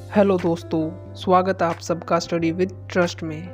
Hello दोस्तों, स्वागत है आप सबका स्टडी विद ट्रस्ट में।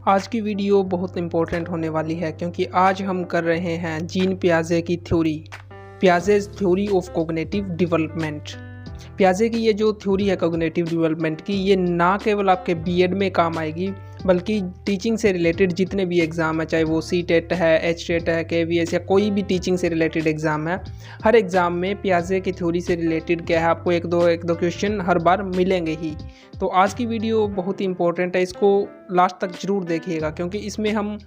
आज की वीडियो बहुत इम्पोर्टेंट होने वाली है क्योंकि आज हम कर रहे हैं जीन पियाजे की theory, Piaget's theory of cognitive development. पियाजे की ये जो थ्योरी है कॉग्निटिव डेवलपमेंट की, ये ना केवल आपके बीएड में काम आएगी बल्कि टीचिंग से रिलेटेड जितने भी एग्ज़ाम है, चाहे वो सीटेट है, एचटेट है, केवीएस या कोई भी टीचिंग से रिलेटेड एग्ज़ाम है, हर एग्ज़ाम में पियाजे की थ्योरी से रिलेटेड क्या है आपको एक दो क्वेश्चन हर बार मिलेंगे ही। तो आज की वीडियो बहुत ही इंपॉर्टेंट है, इसको लास्ट तक ज़रूर देखिएगा क्योंकि इसमें हम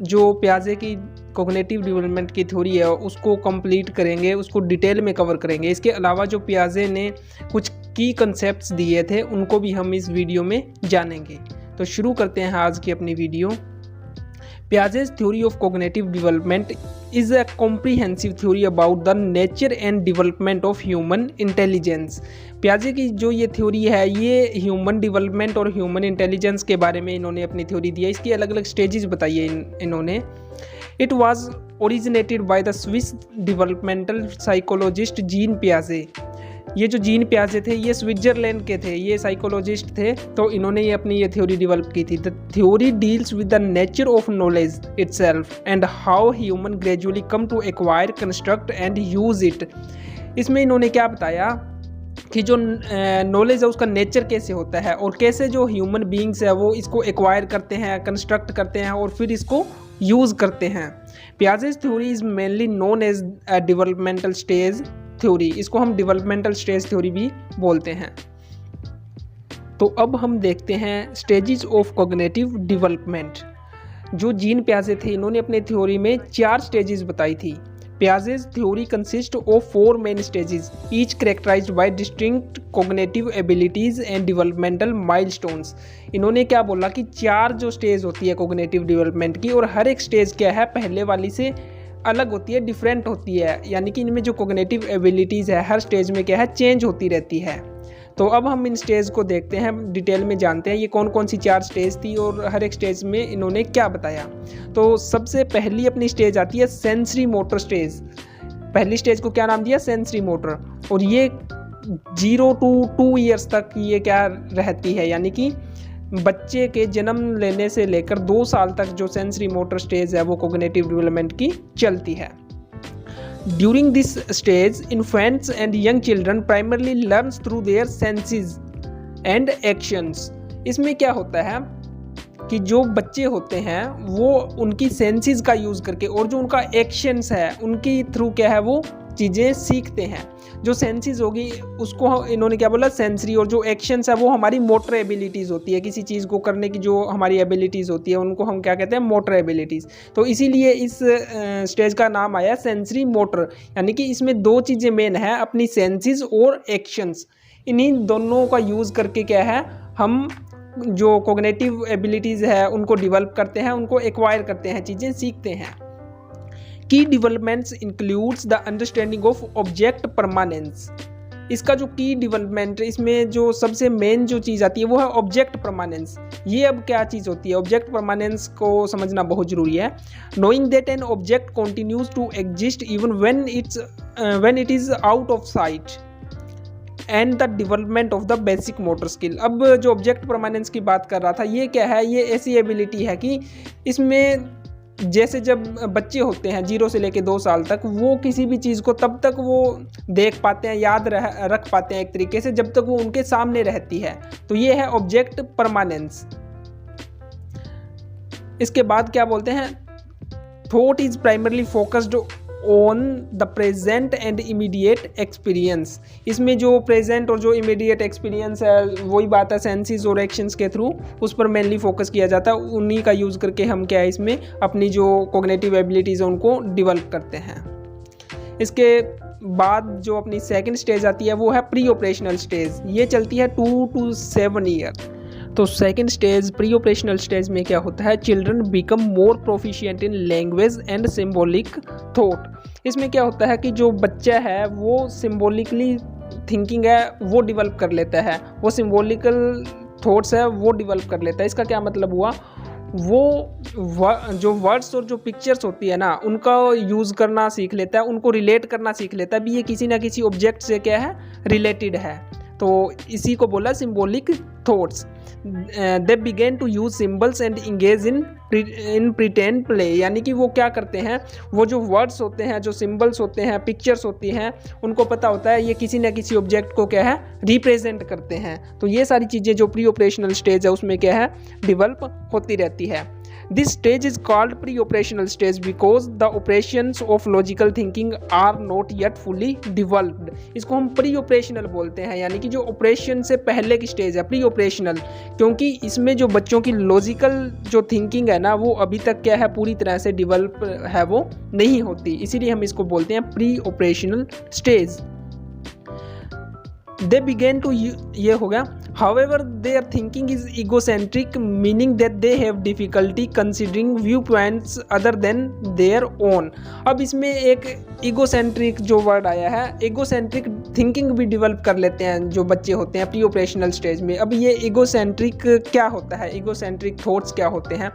जो पियाजे की कॉग्निटिव डेवलपमेंट की थ्योरी है उसको कंप्लीट करेंगे, उसको डिटेल में कवर करेंगे। इसके अलावा जो पियाजे ने कुछ की कंसेप्ट्स दिए थे उनको भी हम इस वीडियो में जानेंगे। तो शुरू करते हैं आज की अपनी video. पियाजे's theory of cognitive development is a comprehensive theory about the nature and development of human intelligence। पियाजे की जो ये थ्योरी है ये ह्यूमन डेवलपमेंट और ह्यूमन इंटेलिजेंस के बारे में इन्होंने अपनी थ्योरी दी है। इसकी अलग अलग स्टेजेस बताई है इन्होंने। It was originated by the Swiss developmental psychologist Jean पियाजे। ये जो जीन पियाजे थे ये स्विट्जरलैंड के थे, ये साइकोलॉजिस्ट थे। तो इन्होंने ये अपनी ये थ्योरी डेवलप की थी। The theory deals with the nature of knowledge itself and how human gradually come to acquire, construct and use it. इसमें इन्होंने क्या बताया कि जो नॉलेज है उसका नेचर कैसे होता है और कैसे जो ह्यूमन बीइंग्स है वो इसको एक्वायर करते हैं, कंस्ट्रक्ट करते हैं और फिर इसको यूज़ करते हैं। Piaget's theory is mainly known as developmental stage theory. इसको हम डेवलपमेंटल स्टेज थ्योरी भी बोलते हैं। तो अब हम देखते हैं स्टेजेस ऑफ कॉग्निटिव डेवलपमेंट। जो जीन पियाजे थे इन्होंने अपने थ्योरी में 4 स्टेजेस बताई थी। Piaget's theory consist of 4 main stages, each characterized by distinct cognitive abilities and developmental milestones. इन्होंने क्या बोला कि 4 जो स्टेज होती है कॉग्निटिव डेवलपमेंट की, और हर एक स्टेज क्या है पहले वाली से अलग होती है, डिफरेंट होती है। यानी कि इनमें जो कॉग्निटिव एबिलिटीज़ है हर स्टेज में क्या है चेंज होती रहती है। तो अब हम इन स्टेज को देखते हैं, डिटेल में जानते हैं ये कौन कौन सी 4 स्टेज थी और हर एक स्टेज में इन्होंने क्या बताया। तो सबसे पहली अपनी स्टेज आती है सेंसरी मोटर स्टेज। पहली स्टेज को क्या नाम दिया? Sensory motor. और ये 0 to 2 ईयर्स तक ये क्या रहती है, यानी कि बच्चे के जन्म लेने से लेकर 2 साल तक जो सेंसरी मोटर स्टेज है वो कॉग्निटिव डेवलपमेंट की चलती है। During this stage infants and young children primarily learns through their senses and actions. इसमें क्या होता है कि जो बच्चे होते हैं वो उनकी सेंसेस का यूज़ करके और जो उनका एक्शंस है उनकी थ्रू क्या है वो चीज़ें सीखते हैं। जो सेंसेस होगी उसको इन्होंने क्या बोला सेंसरी, और जो एक्शंस है वो हमारी मोटर एबिलिटीज़ होती है। किसी चीज़ को करने की जो हमारी एबिलिटीज़ होती है उनको हम क्या कहते हैं? Motor abilities. तो इसीलिए इस स्टेज का नाम आया सेंसरी मोटर। यानी कि इसमें 2 चीज़ें मेन है, अपनी सेंसेस और एक्शंस। इन्हीं दोनों का यूज़ करके क्या है हम जो कॉग्निटिव एबिलिटीज़ है उनको डेवलप करते हैं, उनको एक्वायर करते हैं, चीज़ें सीखते हैं। की developments includes the understanding of object permanence. इसका जो की डेवलपमेंट, इसमें जो सबसे मेन जो चीज़ आती है वो है ऑब्जेक्ट परमानेंस। ये अब क्या चीज़ होती है? ऑब्जेक्ट परमानेंस को समझना बहुत ज़रूरी है। Knowing that an object continues to exist even when it is out of sight and the development of the basic motor skill. अब जो ऑब्जेक्ट परमानेंस की बात कर रहा था ये क्या है? ये ऐसी एबिलिटी है कि इसमें जैसे जब बच्चे होते हैं 0 से लेकर 2 साल तक, वो किसी भी चीज़ को तब तक वो देख पाते हैं, याद रख पाते हैं एक तरीके से जब तक वो उनके सामने रहती है। तो ये है ऑब्जेक्ट परमानेंस। इसके बाद क्या बोलते हैं? Thought is primarily focused on the present and immediate experience. इसमें जो प्रेजेंट और जो इमीडिएट एक्सपीरियंस है वही बात है सेंसेस और एक्शंस के थ्रू उस पर मेनली फोकस किया जाता है। उन्हीं का यूज़ करके हम क्या है इसमें अपनी जो कॉग्निटिव एबिलिटीज़ है उनको डेवलप करते हैं। इसके बाद जो अपनी सेकंड स्टेज आती है वो है प्री ऑपरेशनल स्टेज। ये चलती है 2 to 7 ईयर। तो second stage pre operational stage में क्या होता है? Children become more proficient in language and symbolic thought. इसमें क्या होता है कि जो बच्चा है वो सिम्बॉलिकली थिंकिंग है वो डेवलप कर लेता है, वो सिम्बॉलिकल थॉट्स है वो डेवलप कर लेता है। इसका क्या मतलब हुआ? वो जो वर्ड्स और जो पिक्चर्स होती है ना उनका यूज़ करना सीख लेता है, उनको रिलेट करना सीख लेता है भी, ये किसी ना किसी ऑब्जेक्ट से क्या है रिलेटेड है। तो इसी को बोला symbolic thoughts. They begin to use symbols and engage in pretend play, यानी कि वो क्या करते हैं, वो जो वर्ड्स होते हैं, जो सिम्बल्स होते हैं, पिक्चर्स होती हैं, उनको पता होता है ये किसी न किसी ऑब्जेक्ट को क्या है रिप्रेजेंट करते हैं। तो ये सारी चीज़ें जो प्री ऑपरेशनल स्टेज है उसमें क्या है डेवलप होती रहती है। This stage is called pre-operational stage because the operations of logical thinking are not yet fully developed। इसको हम प्री ऑपरेशनल बोलते हैं, यानी कि जो ऑपरेशन से पहले की स्टेज है प्री ऑपरेशनल, क्योंकि इसमें जो बच्चों की लॉजिकल जो थिंकिंग है ना वो अभी तक क्या है पूरी तरह से डेवलप है वो नहीं होती, इसीलिए हम इसको बोलते हैं preoperational stage. They began to ये हो गया। However, their thinking is egocentric, meaning that they have difficulty considering viewpoints other than their own। अब इसमें एक ईगोसेंट्रिक जो वर्ड आया है, ईगोसेंट्रिक थिंकिंग भी डेवलप कर लेते हैं जो बच्चे होते हैं प्री ऑपरेशनल स्टेज में। अब ये ईगोसेंट्रिक क्या होता है, ईगोसेंट्रिक थॉट्स क्या होते हैं,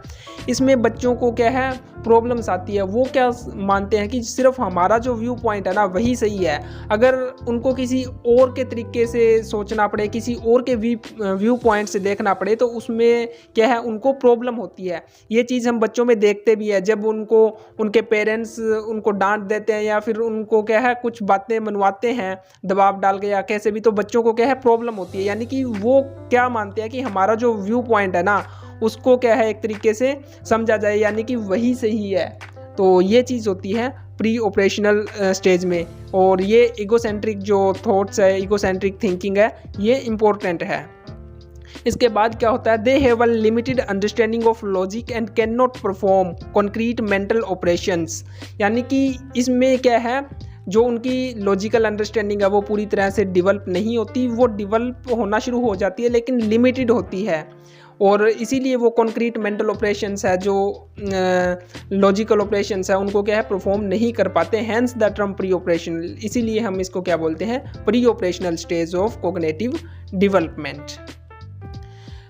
इसमें बच्चों को क्या है प्रॉब्लम्स आती है। वो क्या मानते हैं कि सिर्फ हमारा जो व्यू पॉइंट है ना वही सही है। अगर उनको किसी और के तरीके से सोचना पड़े, किसी और के व्यू पॉइंट से देखना पड़े, तो उसमें क्या है उनको प्रॉब्लम होती है। ये चीज़ हम बच्चों में देखते भी है, जब उनको उनके पेरेंट्स उनको डांट देते हैं या फिर उनको क्या है कुछ बातें मनवाते हैं दबाव डाल के या कैसे भी, तो बच्चों को क्या है प्रॉब्लम होती है। यानी कि वो क्या मानते हैं कि हमारा जो व्यू पॉइंट है ना उसको क्या है एक तरीके से समझा जाए, यानी कि वही सही है। तो ये चीज़ होती है प्री ऑपरेशनल स्टेज में, और ये ईगोसेंट्रिक जो थॉट्स है, ईगोसेंट्रिक थिंकिंग है, ये इम्पोर्टेंट है। इसके बाद क्या होता है, they have a limited understanding of logic and can not perform concrete mental operations. यानी कि इसमें क्या है जो उनकी लॉजिकल अंडरस्टैंडिंग है वो पूरी तरह से डेवलप नहीं होती, वो डेवलप होना शुरू हो जाती है लेकिन लिमिटेड होती है, और इसीलिए वो कॉन्क्रीट मेंटल ऑपरेशंस है जो लॉजिकल ऑपरेशंस है उनको क्या है परफॉर्म नहीं कर पाते। Hence the term preoperational, इसीलिए हम इसको क्या बोलते हैं preoperational stage of cognitive development.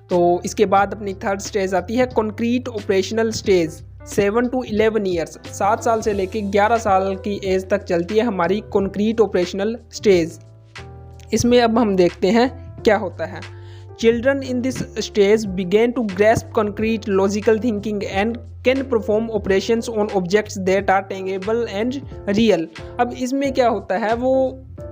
तो इसके बाद अपनी थर्ड स्टेज आती है concrete operational stage. 7 to 11 years, 7 साल से लेकर 11 साल की एज तक चलती है हमारी कॉन्क्रीट ऑपरेशनल स्टेज। इसमें अब हम देखते हैं क्या होता है। Children in this stage begin to grasp concrete logical thinking and can perform operations on objects that are tangible and real। अब इसमें क्या होता है वो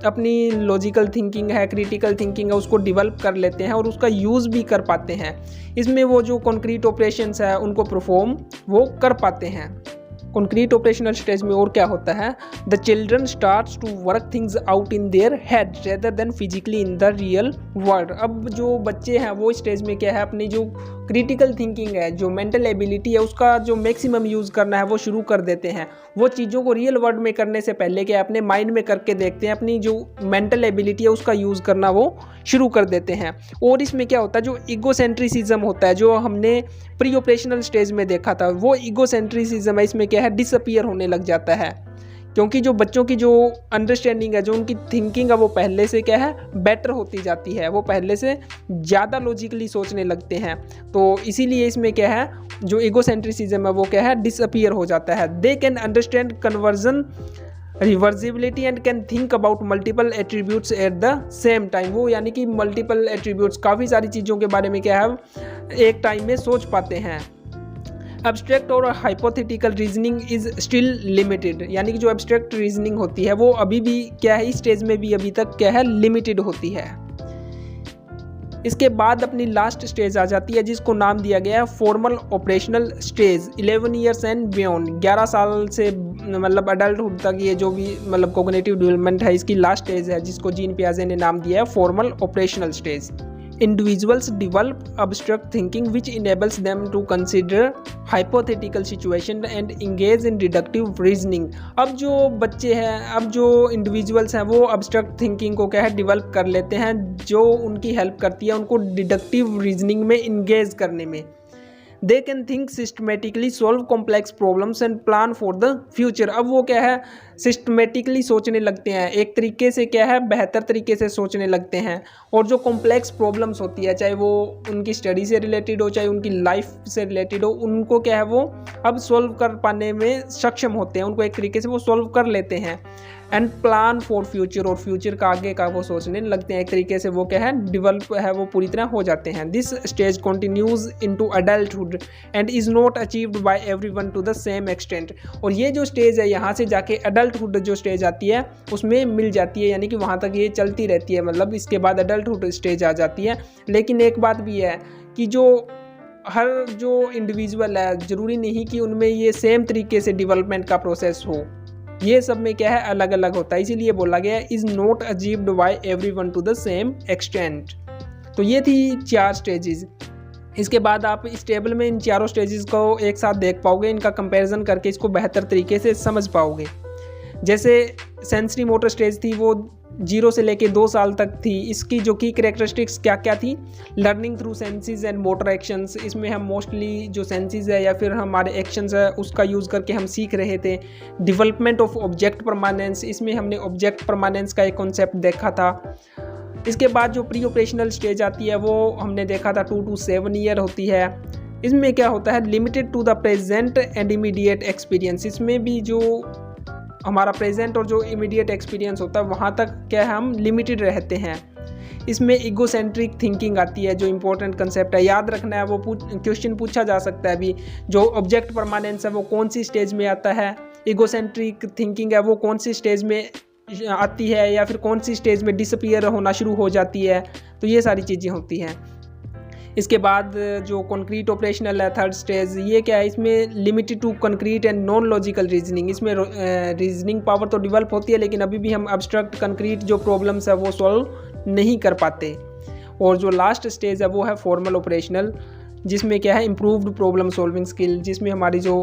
अपनी लॉजिकल थिंकिंग है, क्रिटिकल थिंकिंग है, उसको डेवलप कर लेते हैं और उसका यूज़ भी कर पाते हैं। इसमें वो जो कॉन्क्रीट ऑपरेशंस है उनको परफॉर्म वो कर पाते हैं। कॉन्क्रीट ऑपरेशनल स्टेज में और क्या होता है, the children starts to work things out in their head rather than physically in the real world. अब जो बच्चे हैं वो स्टेज में क्या है अपनी जो क्रिटिकल थिंकिंग है, जो मेंटल एबिलिटी है, उसका जो मैक्सिमम यूज़ करना है वो शुरू कर देते हैं। वो चीज़ों को रियल वर्ल्ड में करने से पहले क्या अपने माइंड में करके देखते हैं, अपनी जो मेंटल एबिलिटी है उसका यूज़ करना वो शुरू कर देते हैं। और इसमें क्या होता है जो ईगोसेंट्रिसिज्म होता है जो हमने प्री ऑपरेशनल स्टेज में देखा था, वो ईगोसेंट्रिसिज्म है इसमें क्या है डिसअपीयर होने लग जाता है, क्योंकि जो बच्चों की जो अंडरस्टैंडिंग है, जो उनकी थिंकिंग है वो पहले से क्या है बेटर होती जाती है, वो पहले से ज़्यादा लॉजिकली सोचने लगते हैं। तो इसीलिए इसमें क्या है जो ईगोसेंट्रिसिज्म है वो क्या है डिसअपीयर हो जाता है। They can understand conversion reversibility and can think about multiple attributes at the same time. वो यानी कि मल्टीपल एट्रीब्यूट्स, काफ़ी सारी चीज़ों के बारे में क्या है एक टाइम में सोच पाते हैं। एब्स्ट्रैक्ट और hypothetical reasoning is still limited, यानी कि जो एब्स्ट्रैक्ट रीजनिंग होती है वो अभी भी क्या है इस स्टेज में भी अभी तक क्या है लिमिटेड होती है। इसके बाद अपनी लास्ट स्टेज आ जाती है जिसको नाम दिया गया है formal operational stage. 11 years and beyond, 11 साल से मतलब अडल्टहुड तक ये जो भी मतलब कोग्निटिव डेवलपमेंट है इसकी लास्ट स्टेज है जिसको जीन पियाजे ने नाम दिया है formal operational stage. Individuals develop abstract thinking which enables them to consider hypothetical situation and engage in deductive reasoning। अब जो बच्चे हैं, अब जो इंडिविजुअल्स हैं वो abstract thinking को क्या है डेवलप कर लेते हैं जो उनकी हेल्प करती है उनको डिडक्टिव रीजनिंग में इंगेज करने में। They can think systematically, solve complex problems and plan for the future। अब वो क्या है सिस्टमेटिकली सोचने लगते हैं, एक तरीके से क्या है बेहतर तरीके से सोचने लगते हैं, और जो कॉम्प्लेक्स प्रॉब्लम्स होती है चाहे वो उनकी स्टडी से रिलेटेड हो चाहे उनकी लाइफ से रिलेटेड हो, उनको क्या है वो अब सॉल्व कर पाने में सक्षम होते हैं, उनको एक तरीके से वो सॉल्व कर लेते हैं। एंड प्लान फॉर फ्यूचर, और फ्यूचर का आगे का वो सोचने लगते हैं, एक तरीके से वो क्या है डेवलप है वो पूरी तरह हो जाते हैं। This stage continues into adulthood and is not achieved by everyone to the same extent. और ये जो स्टेज है यहाँ से जाके अडल्टहुड जो स्टेज आती है उसमें मिल जाती है, यानी कि वहाँ तक ये चलती रहती है, मतलब इसके बाद अडल्टहुड स्टेज आ जाती है। लेकिन एक बात भी है कि जो हर जो इंडिविजुअल है ज़रूरी नहीं कि उनमें ये सेम तरीके से डेवलपमेंट का प्रोसेस हो, ये सब में क्या है अलग अलग होता है, इसीलिए बोला गया है is not achieved by everyone to the same extent. तो ये थी 4 स्टेजेस। इसके बाद आप इस टेबल में इन चारों स्टेजेस को एक साथ देख पाओगे, इनका कंपैरिजन करके इसको बेहतर तरीके से समझ पाओगे। जैसे सेंसरी मोटर स्टेज थी वो 0 से लेके 2 साल तक थी। इसकी जो की कैरेक्टरिस्टिक्स क्या क्या थी, learning through senses and motor actions, इसमें हम मोस्टली जो सेंसेस है या फिर हमारे एक्शंस है उसका यूज़ करके हम सीख रहे थे। डेवलपमेंट ऑफ ऑब्जेक्ट परमानेंस, इसमें हमने ऑब्जेक्ट परमानेंस का एक कॉन्सेप्ट देखा था। इसके बाद जो प्री ऑपरेशनल स्टेज आती है वो हमने देखा था 2 to 7 ईयर होती है। इसमें क्या होता है limited to the present and immediate experience, इसमें भी जो हमारा प्रेजेंट और जो इमीडिएट एक्सपीरियंस होता है वहाँ तक क्या है हम लिमिटेड रहते हैं। इसमें ईगोसेंट्रिक थिंकिंग आती है, जो इंपॉर्टेंट कंसेप्ट है, याद रखना है, वो क्वेश्चन पूछा जा सकता है अभी। जो ऑब्जेक्ट परमानेंस है वो कौन सी स्टेज में आता है, ईगोसेंट्रिक थिंकिंग है वो कौन सी स्टेज में आती है, या फिर कौन सी स्टेज में डिसअपीयर होना शुरू हो जाती है। तो ये सारी चीज़ें होती हैं। इसके बाद जो कॉन्क्रीट ऑपरेशनल है 3rd स्टेज, ये क्या है इसमें limited to concrete and non logical reasoning, इसमें रीजनिंग पावर तो डेवलप होती है लेकिन अभी भी हम अब्स्ट्रक्ट कॉन्क्रीट जो प्रॉब्लम्स है वो सॉल्व नहीं कर पाते। और जो लास्ट स्टेज है वो है फॉर्मल ऑपरेशनल, जिसमें क्या है इम्प्रूव्ड प्रॉब्लम सॉल्विंग स्किल, जिसमें हमारी जो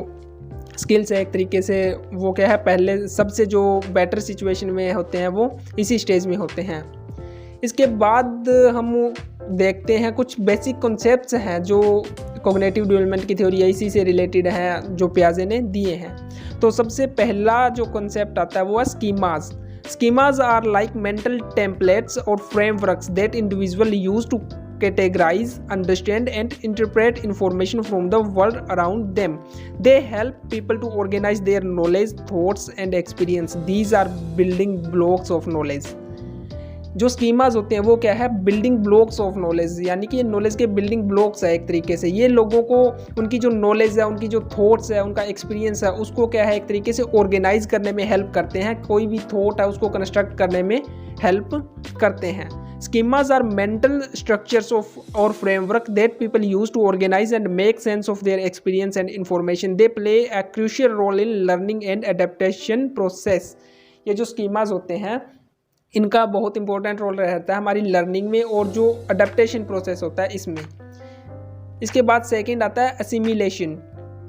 स्किल्स है एक तरीके से वो क्या है पहले सबसे जो बेटर सिचुएशन में होते हैं वो इसी स्टेज में होते हैं। इसके बाद हम देखते हैं कुछ बेसिक कॉन्सेप्ट्स हैं जो कॉग्निटिव डेवलपमेंट की थ्योरी है इसी से रिलेटेड है जो पियाजे ने दिए हैं। तो सबसे पहला जो कॉन्सेप्ट आता है वो है schemas. Schemas are like mental templates or frameworks that individuals use to categorize, understand, and interpret information from the world around them. They help people to organize their knowledge, thoughts, and experience. These are building blocks of knowledge. जो schemas होते हैं वो क्या है building blocks of knowledge, यानी कि ये knowledge के बिल्डिंग ब्लॉक्स है एक तरीके से। ये लोगों को उनकी जो नॉलेज है, उनकी जो थॉट्स है, उनका एक्सपीरियंस है, उसको क्या है एक तरीके से ऑर्गेनाइज करने में हेल्प करते हैं। कोई भी थॉट है उसको कंस्ट्रक्ट करने में हेल्प करते हैं। Schemas are mental structures of or framework that people use to organize and make sense of their experience and information. They play a crucial role in learning and adaptation process. ये जो schemas होते हैं इनका बहुत important role रहता है हमारी learning में और जो अडेप्टेशन प्रोसेस होता है इसमें। इसके बाद सेकंड आता है assimilation.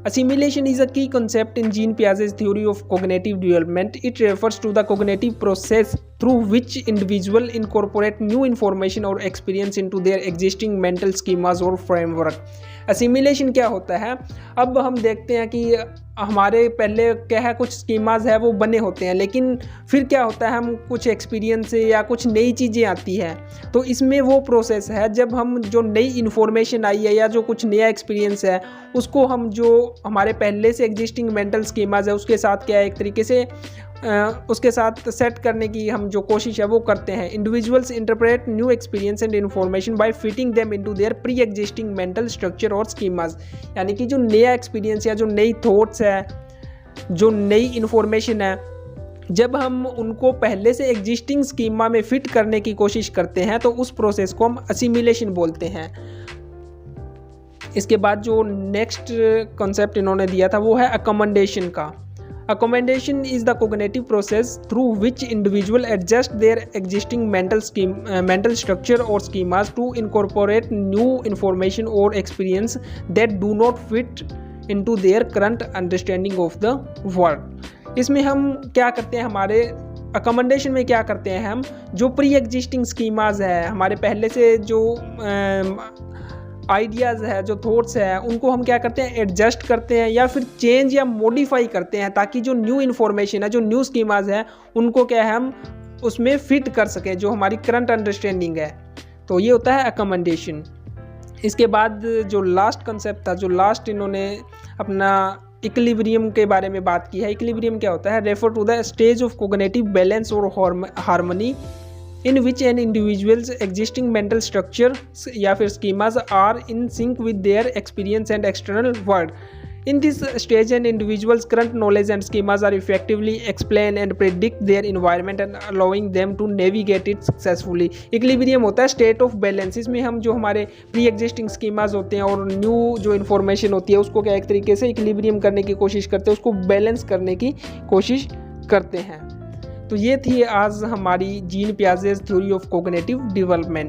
Assimilation is a key concept in Jean Piaget's theory of cognitive development. It refers to the cognitive process through which individuals incorporate new information or experience into their existing mental schemas or framework. Assimilation क्या होता है, अब हम देखते हैं कि हमारे पहले क्या है कुछ स्कीमाज है वो बने होते हैं, लेकिन फिर क्या होता है हम कुछ एक्सपीरियंस से या कुछ नई चीज़ें आती हैं, तो इसमें वो प्रोसेस है जब हम जो नई इन्फॉर्मेशन आई है या जो कुछ नया एक्सपीरियंस है उसको हम जो हमारे पहले से एग्जिस्टिंग मेंटल स्कीमाज है उसके साथ क्या है एक तरीके से उसके साथ सेट करने की हम जो कोशिश है वो करते हैं। Individuals interpret new experience and information bye fitting them into their pre existing mental structure और स्कीमाज, यानी कि जो नया एक्सपीरियंस या जो नई थॉट्स है, जो नई इन्फॉर्मेशन है, जब हम उनको पहले से एग्जिस्टिंग स्कीमा में फिट करने की कोशिश करते हैं तो उस प्रोसेस को हम असिमिलेशन बोलते हैं। इसके बाद जो नेक्स्ट कॉन्सेप्ट इन्होंने दिया था वो है अकोमोडेशन का। Accommodation is the cognitive process through which individuals adjust their existing mental structure or schemas to incorporate new information or experience that do not fit into their current understanding of the world. इसमें हम क्या करते हैं, हमारे accommodation में क्या करते हैं, हम जो प्री एग्जिस्टिंग स्कीमाज है, हमारे पहले से जो आइडियाज़ है, जो थॉट्स है, उनको हम क्या करते हैं, एडजस्ट करते हैं या फिर चेंज या मॉडिफाई करते हैं, ताकि जो न्यू इन्फॉर्मेशन है, जो न्यू स्कीमाज है, उनको क्या है हम उसमें फिट कर सकें जो हमारी करंट अंडरस्टैंडिंग है। तो ये होता है अकोमोडेशन। इसके बाद जो लास्ट कंसेप्ट था, जो लास्ट इन्होंने अपना इक्विलिब्रियम के बारे में बात की है। इक्विलिब्रियम क्या होता है, refer to the stage of cognitive balance और harmony in which an individuals existing mental structure या फिर schemas are in sync with their experience and external world. In this stage, an individual's current knowledge and schemas are effectively explain and predict their environment and allowing them to navigate it successfully. Equilibrium होता है state of balance. इसमें हम जो हमारे pre existing schemas होते हैं और new जो इन्फॉर्मेशन होती है उसको क्या एक तरीके से इक्विलिब्रियम करने की कोशिश करते हैं, उसको बैलेंस करने की कोशिश करते हैं। तो ये थी आज हमारी Jean Piaget's theory of cognitive development.